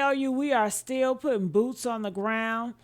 tell you, we are still putting boots on the ground.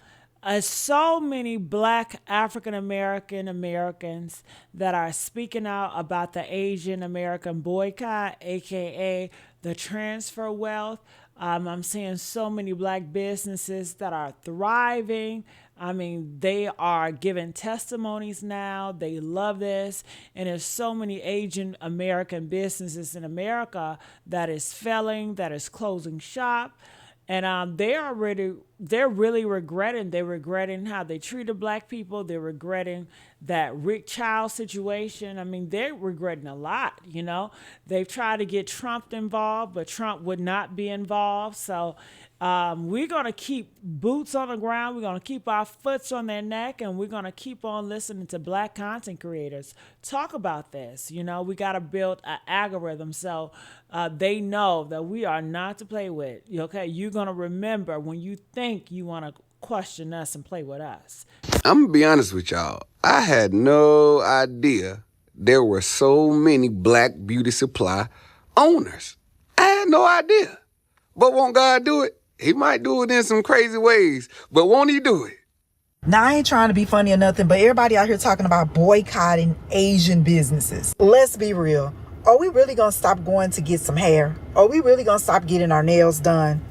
So many black African American Americans that are speaking out about the Asian American boycott, aka the transfer wealth. I'm seeing so many black businesses that are thriving. I mean, they are giving testimonies now. They love this. And there's so many Asian American businesses in America that is failing, that is closing shop. And they're really regretting. They're regretting how they treated black people. They're regretting that Rick Child situation. I mean, they're regretting a lot, you know. They've tried to get Trump involved, but Trump would not be involved. So we're going to keep boots on the ground. We're going to keep our foots on their neck, and we're going to keep on listening to black content creators talk about this. You know, we got to build an algorithm so they know that we are not to play with. Okay, you're going to remember when you think you want to question us and play with us. I'm going to be honest with y'all. I had no idea there were so many black beauty supply owners. I had no idea. But won't God do it? He might do it in some crazy ways, but won't he do it? Now, I ain't trying to be funny or nothing, but everybody out here talking about boycotting Asian businesses. Let's be real. Are we really going to stop going to get some hair? Are we really going to stop getting our nails done?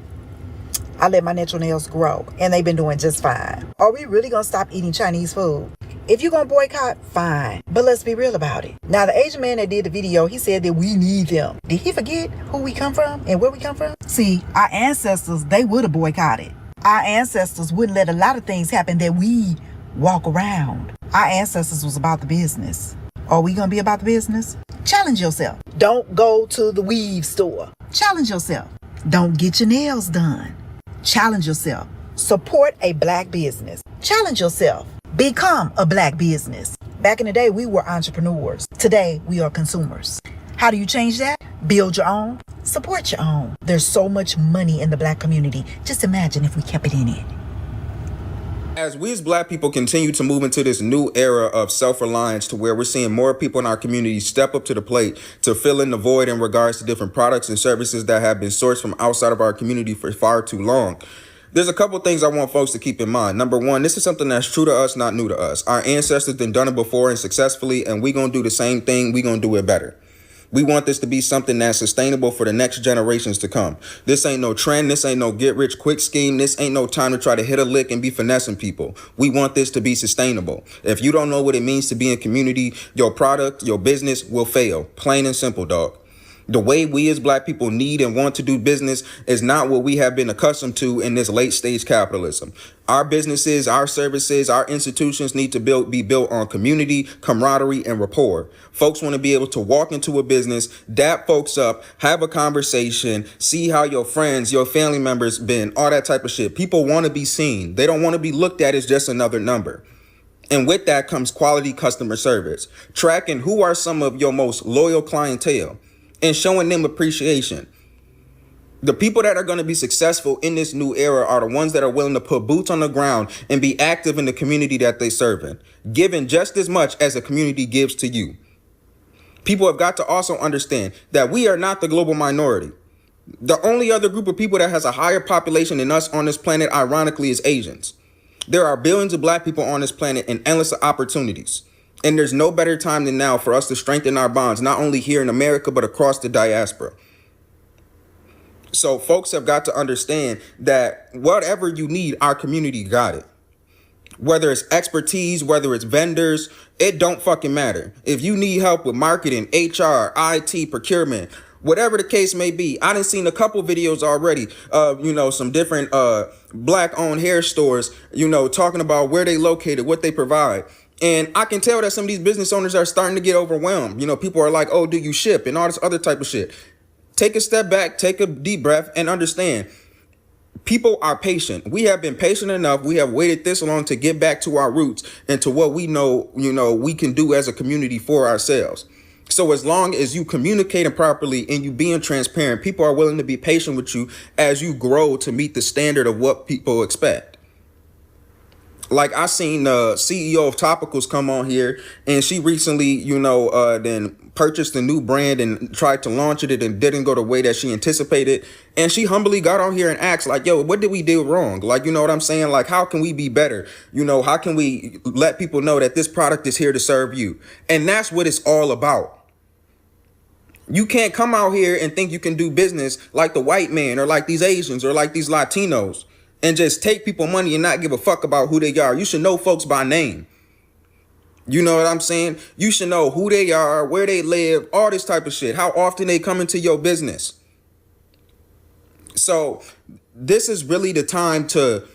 I let my natural nails grow, and they've been doing just fine. Are we really going to stop eating Chinese food? If you're going to boycott, fine. But let's be real about it. Now, the Asian man that did the video, he said that we need them. Did he forget who we come from and where we come from? See, our ancestors, they would have boycotted. Our ancestors wouldn't let a lot of things happen that we walk around. Our ancestors was about the business. Are we going to be about the business? Challenge yourself. Don't go to the weave store. Challenge yourself. Don't get your nails done. Challenge yourself. Support a black business. Challenge yourself. Become a black business. Back in the day, we were entrepreneurs. Today, we are consumers. How do you change that? Build your own. Support your own. There's so much money in the black community. Just imagine if we kept it in it. As we as black people continue to move into this new era of self-reliance to where we're seeing more people in our community step up to the plate to fill in the void in regards to different products and services that have been sourced from outside of our community for far too long. There's a couple things I want folks to keep in mind. Number one, this is something that's true to us, not new to us. Our ancestors have done it before and successfully, and we're going to do the same thing. We're going to do it better. We want this to be something that's sustainable for the next generations to come. This ain't no trend. This ain't no get rich quick scheme. This ain't no time to try to hit a lick and be finessing people. We want this to be sustainable. If you don't know what it means to be in community, your product, your business will fail. Plain and simple, dog. The way we as black people need and want to do business is not what we have been accustomed to in this late stage capitalism. Our businesses, our services, our institutions need to be built on community, camaraderie, and rapport. Folks want to be able to walk into a business, dap folks up, have a conversation, see how your friends, your family members been, all that type of shit. People want to be seen. They don't want to be looked at as just another number. And with that comes quality customer service, tracking who are some of your most loyal clientele, and showing them appreciation. The people that are going to be successful in this new era are the ones that are willing to put boots on the ground and be active in the community that they serve in, giving just as much as a community gives to you. People have got to also understand that we are not the global minority. The only other group of people that has a higher population than us on this planet, ironically, is Asians. There are billions of black people on this planet and endless opportunities. And there's no better time than now for us to strengthen our bonds, not only here in America, but across the diaspora. So folks have got to understand that whatever you need, our community got it. Whether it's expertise, whether it's vendors, it don't fucking matter. If you need help with marketing, HR, IT, procurement, whatever the case may be, I done seen a couple videos already of, some different black owned hair stores, talking about where they located, what they provide. And I can tell that some of these business owners are starting to get overwhelmed. People are like, oh, do you ship? And all this other type of shit. Take a step back, take a deep breath, and understand. People are patient. We have been patient enough. We have waited this long to get back to our roots and to what we know, we can do as a community for ourselves. So as long as you communicating properly and you being transparent, people are willing to be patient with you as you grow to meet the standard of what people expect. Like I seen the CEO of Topicals come on here, and she recently, then purchased a new brand and tried to launch it and didn't go the way that she anticipated. And she humbly got on here and asked, like, yo, what did we do wrong? Like, you know what I'm saying? Like, how can we be better? How can we let people know that this product is here to serve you? And that's what it's all about. You can't come out here and think you can do business like the white man or like these Asians or like these Latinos and just take people money and not give a fuck about who they are. You should know folks by name. You know what I'm saying? You should know who they are, where they live, all this type of shit, how often they come into your business. So this is really the time to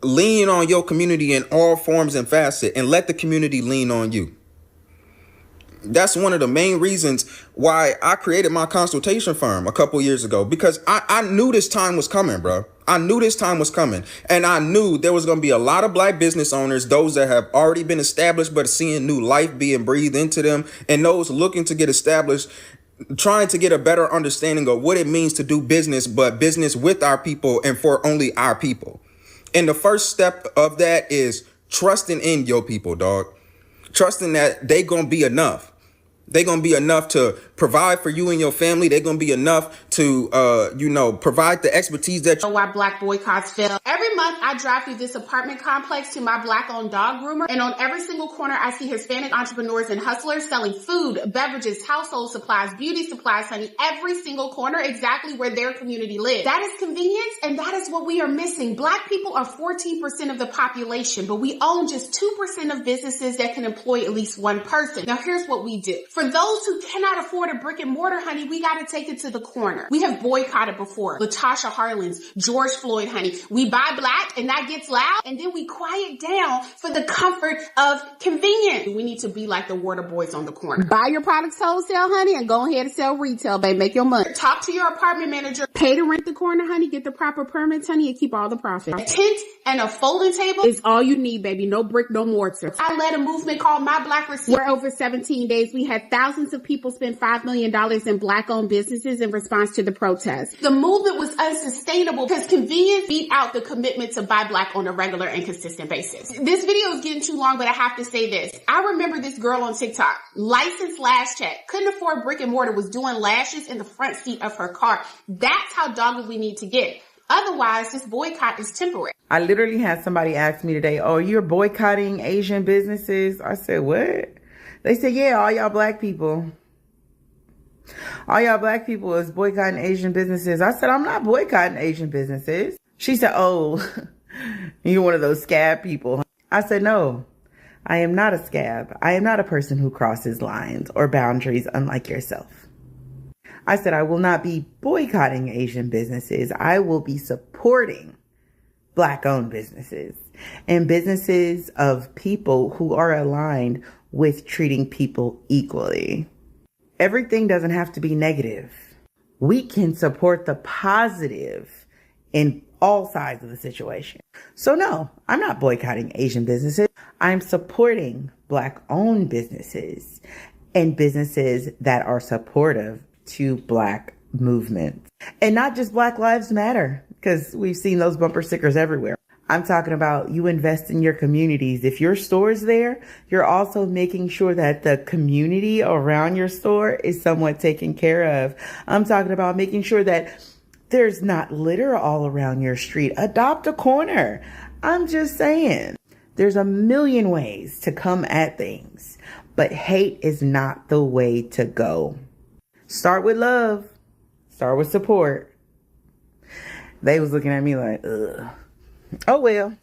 lean on your community in all forms and facets and let the community lean on you. That's one of the main reasons why I created my consultation firm a couple years ago, because I knew this time was coming, bro. I knew this time was coming, and I knew there was going to be a lot of black business owners, those that have already been established but seeing new life being breathed into them, and those looking to get established, trying to get a better understanding of what it means to do business, but business with our people and for only our people. And the first step of that is trusting in your people, dog. Trusting that they going to be enough. They're going to be enough to provide for you and your family. They're going to be enough to, provide the expertise that why black boycotts fail. Every month I drive through this apartment complex to my black-owned dog groomer, and on every single corner I see Hispanic entrepreneurs and hustlers selling food, beverages, household supplies, beauty supplies, honey, every single corner exactly where their community lives. That is convenience, and that is what we are missing. Black people are 14% of the population, but we own just 2% of businesses that can employ at least one person. Now here's what we do. For those who cannot afford a brick and mortar, honey, we got to take it to the corner. We have boycotted before. Latasha Harlins, George Floyd, honey. We buy black and that gets loud, and then we quiet down for the comfort of convenience. We need to be like the water boys on the corner. Buy your products wholesale, honey, and go ahead and sell retail, babe. Make your money. Talk to your apartment manager. Pay to rent the corner, honey. Get the proper permits, honey, and keep all the profit. A tent and a folding table is all you need, baby. No brick, no mortar. I led a movement called My Black Receipt, where over 17 days we had thousands of people spend $5 million in black-owned businesses in response to the protest. The movement was unsustainable because convenience beat out the commitment to buy black on a regular and consistent basis. This video is getting too long, but I have to say this. I remember this girl on TikTok, licensed lash tech, couldn't afford brick and mortar, was doing lashes in the front seat of her car. That's how dogged we need to get. Otherwise, this boycott is temporary. I literally had somebody ask me today, oh, you're boycotting Asian businesses? I said, what? They said, yeah, all y'all black people. All y'all black people is boycotting Asian businesses. I said, I'm not boycotting Asian businesses. She said, oh, you're one of those scab people. I said, no, I am not a scab. I am not a person who crosses lines or boundaries unlike yourself. I said, I will not be boycotting Asian businesses. I will be supporting black-owned businesses and businesses of people who are aligned with treating people equally. Everything doesn't have to be negative. We can support the positive in all sides of the situation. So no, I'm not boycotting Asian businesses. I'm supporting black-owned businesses and businesses that are supportive to black movements. And not just Black Lives Matter, because we've seen those bumper stickers everywhere. I'm talking about you invest in your communities. If your store's there, you're also making sure that the community around your store is somewhat taken care of. I'm talking about making sure that there's not litter all around your street. Adopt a corner. I'm just saying, there's a million ways to come at things, but hate is not the way to go. Start with love. Start with support. They was looking at me like, ugh. Oh, well,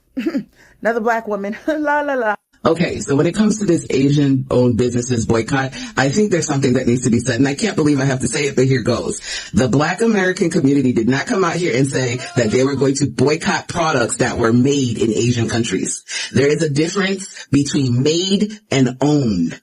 another black woman. La, la, la. Okay, so when it comes to this Asian-owned businesses boycott, I think there's something that needs to be said, and I can't believe I have to say it, but here goes. The Black American community did not come out here and say that they were going to boycott products that were made in Asian countries. There is a difference between made and owned.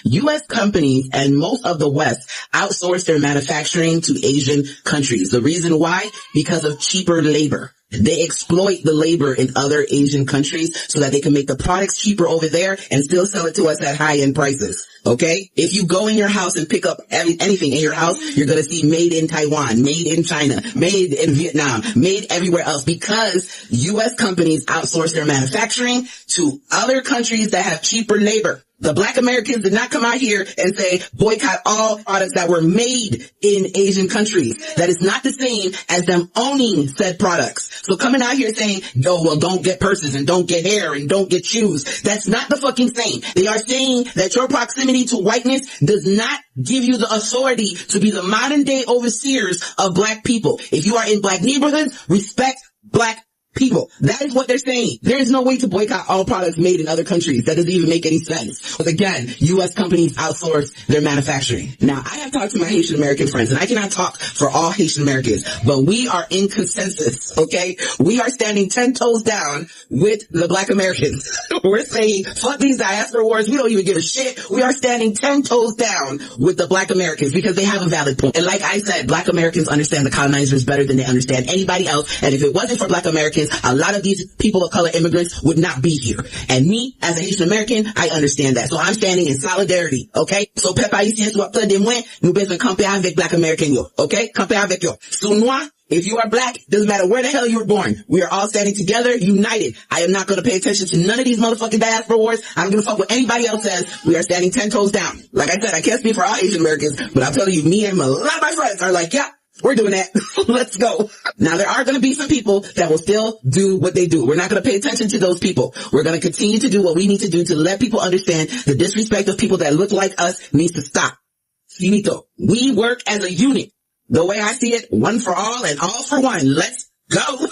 U.S. companies and most of the West outsource their manufacturing to Asian countries. The reason why? Because of cheaper labor. They exploit the labor in other Asian countries so that they can make the products cheaper over there and still sell it to us at high-end prices. Okay? If you go in your house and pick up anything in your house, you're going to see made in Taiwan, made in China, made in Vietnam, made everywhere else, because U.S. companies outsource their manufacturing to other countries that have cheaper labor. The Black Americans did not come out here and say boycott all products that were made in Asian countries. That is not the same as them owning said products. So coming out here saying, no, well, don't get purses and don't get hair and don't get shoes. That's not the fucking same. They are saying that your proximity to whiteness does not give you the authority to be the modern day overseers of Black people. If you are in Black neighborhoods, respect Black people. That is what they're saying. There is no way to boycott all products made in other countries. That doesn't even make any sense. But again, U.S. companies outsource their manufacturing. Now, I have talked to my Haitian American friends, and I cannot talk for all Haitian Americans, but we are in consensus, okay? We are standing 10 toes down with the Black Americans. We're saying, fuck these diaspora wars. We don't even give a shit. We are standing 10 toes down with the Black Americans because they have a valid point. And like I said, Black Americans understand the colonizers better than they understand anybody else. And if it wasn't for Black Americans, a lot of these people of color immigrants would not be here. And me, as a Haitian American, I understand that. So I'm standing in solidarity, okay? So, peuple haïtien soit plein de moi, nous besoin camper avec Black American yo, okay? Camper avec yo. So, moi, if you are Black, doesn't matter where the hell you were born. We are all standing together, united. I am not going to pay attention to none of these motherfucking diaspora wars. I don't give a fuck what anybody else says. We are standing 10 toes down. Like I said, I can't speak for all Asian Americans, but I'm telling you, me and a lot of my friends are like, yeah, we're doing that. Let's go. Now, there are going to be some people that will still do what they do. We're not going to pay attention to those people. We're going to continue to do what we need to do to let people understand the disrespect of people that look like us needs to stop. Finito. We work as a unit. The way I see it, one for all and all for one. Let's go.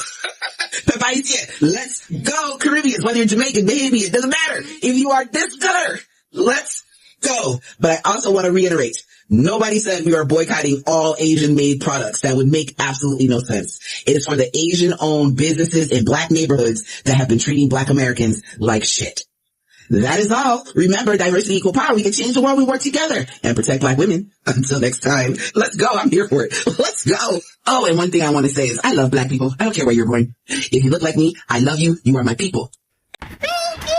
Let's go. Caribbeans, whether you're Jamaican, baby, it doesn't matter. If you are this color, let's go. But I also want to reiterate, nobody said we are boycotting all Asian-made products. That would make absolutely no sense. It is for the Asian-owned businesses in Black neighborhoods that have been treating Black Americans like shit. That is all. Remember, diversity, equal power. We can change the world. We work together and protect Black women. Until next time, let's go. I'm here for it. Let's go. Oh, and one thing I want to say is I love Black people. I don't care where you're born. If you look like me, I love you. You are my people. Thank you.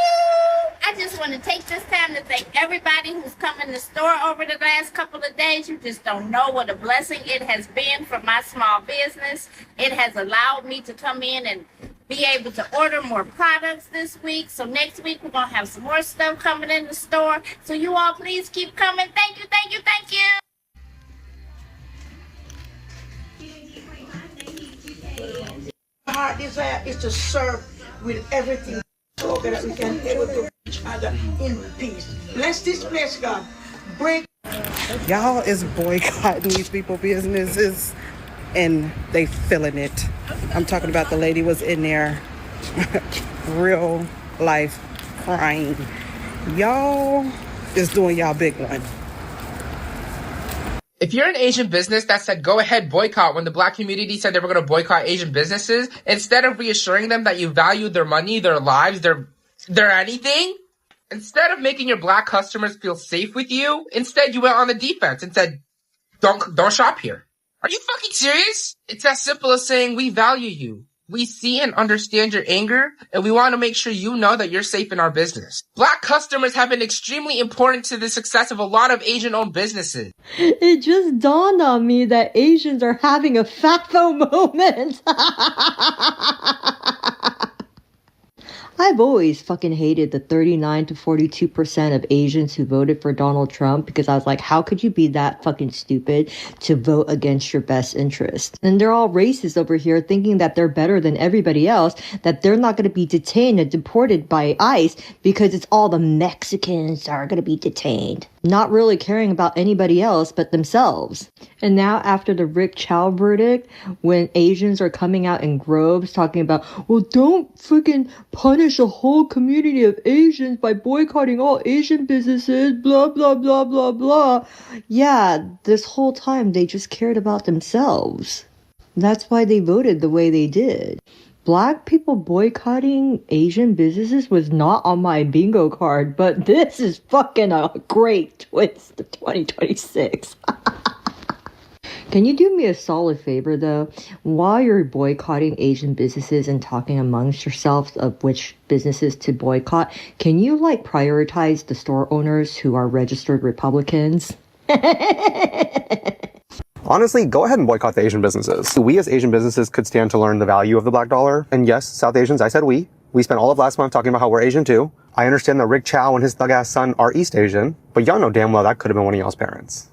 I just want to take this time to thank everybody who's come in the store over the last couple of days. You just don't know what a blessing it has been for my small business. It has allowed me to come in and be able to order more products this week. So next week, we're going to have some more stuff coming in the store. So you all please keep coming. Thank you, thank you, thank you. Our heart desire is to serve with everything so that we can be able to reach each other in peace. Bless this place, God. Break. Y'all is boycotting these people businesses and they feeling it. I'm talking about the lady was in there real life crying. Y'all is doing y'all big one. If you're an Asian business that said go ahead boycott when the Black community said they were going to boycott Asian businesses, instead of reassuring them that you value their money, their lives, their anything, instead of making your Black customers feel safe with you, instead you went on the defense and said don't shop here. Are you fucking serious? It's as simple as saying we value you. We see and understand your anger, and we want to make sure you know that you're safe in our business. Black customers have been extremely important to the success of a lot of Asian-owned businesses. It just dawned on me that Asians are having a FAFO moment. I've always fucking hated the 39 to 42% of Asians who voted for Donald Trump because I was like, how could you be that fucking stupid to vote against your best interest? And they're all racist over here thinking that they're better than everybody else, that they're not going to be detained and deported by ICE because it's all the Mexicans that are going to be detained. Not really caring about anybody else but themselves. And now after the Rick Chow verdict, when Asians are coming out in groves talking about, well, don't freaking punish a whole community of Asians by boycotting all Asian businesses, blah, blah, blah, blah, blah. Yeah, this whole time they just cared about themselves. That's why they voted the way they did. Black people boycotting Asian businesses was not on my bingo card, but this is fucking a great twist of 2026. Can you do me a solid favor, though? While you're boycotting Asian businesses and talking amongst yourselves of which businesses to boycott, can you, like, prioritize the store owners who are registered Republicans? Honestly, go ahead and boycott the Asian businesses. We as Asian businesses could stand to learn the value of the black dollar. And yes, South Asians, I said we. We spent all of last month talking about how we're Asian too. I understand that Rick Chow and his thug-ass son are East Asian, but y'all know damn well that could have been one of y'all's parents.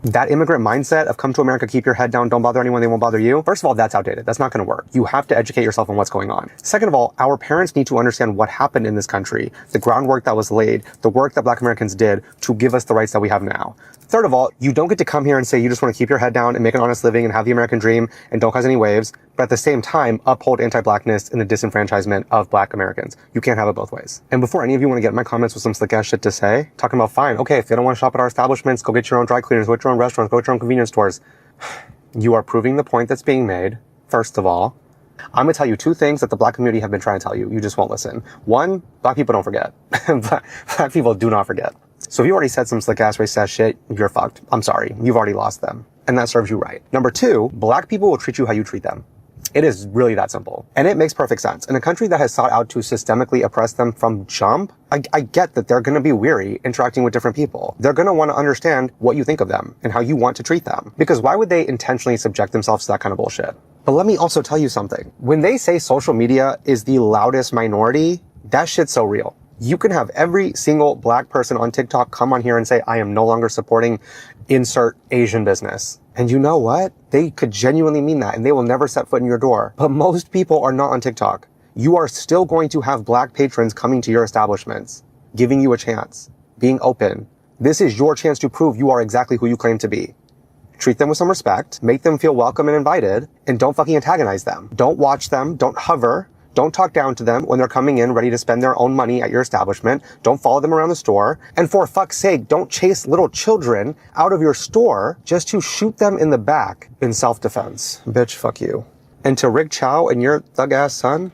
That immigrant mindset of come to America, keep your head down, don't bother anyone, they won't bother you. First of all, that's outdated. That's not going to work. You have to educate yourself on what's going on. Second of all, our parents need to understand what happened in this country, the groundwork that was laid, the work that Black Americans did to give us the rights that we have now. Third of all, you don't get to come here and say you just want to keep your head down and make an honest living and have the American dream and don't cause any waves, but at the same time, uphold anti-blackness and the disenfranchisement of Black Americans. You can't have it both ways. And before any of you want to get in my comments with some slick ass shit to say, talking about fine, okay, if they don't want to shop at our establishments, go get your own dry cleaners, go get your own restaurants, go get your own convenience stores. You are proving the point that's being made, first of all. I'm going to tell you two things that the Black community have been trying to tell you. You just won't listen. One, Black people don't forget. Black people do not forget. So if you already said some slick ass racist ass shit, you're fucked. I'm sorry. You've already lost them. And that serves you right. Number two, Black people will treat you how you treat them. It is really that simple. And it makes perfect sense. In a country that has sought out to systemically oppress them from jump, I get that they're going to be weary interacting with different people. They're going to want to understand what you think of them and how you want to treat them. Because why would they intentionally subject themselves to that kind of bullshit? But let me also tell you something. When they say social media is the loudest minority, that shit's so real. You can have every single Black person on TikTok come on here and say, I am no longer supporting insert Asian business. And you know what? They could genuinely mean that and they will never set foot in your door. But most people are not on TikTok. You are still going to have Black patrons coming to your establishments, giving you a chance, being open. This is your chance to prove you are exactly who you claim to be. Treat them with some respect, make them feel welcome and invited, and don't fucking antagonize them. Don't watch them, don't hover, don't talk down to them when they're coming in ready to spend their own money at your establishment. Don't follow them around the store. And for fuck's sake, don't chase little children out of your store just to shoot them in the back in self-defense. Bitch, fuck you. And to Rick Chow and your thug-ass son,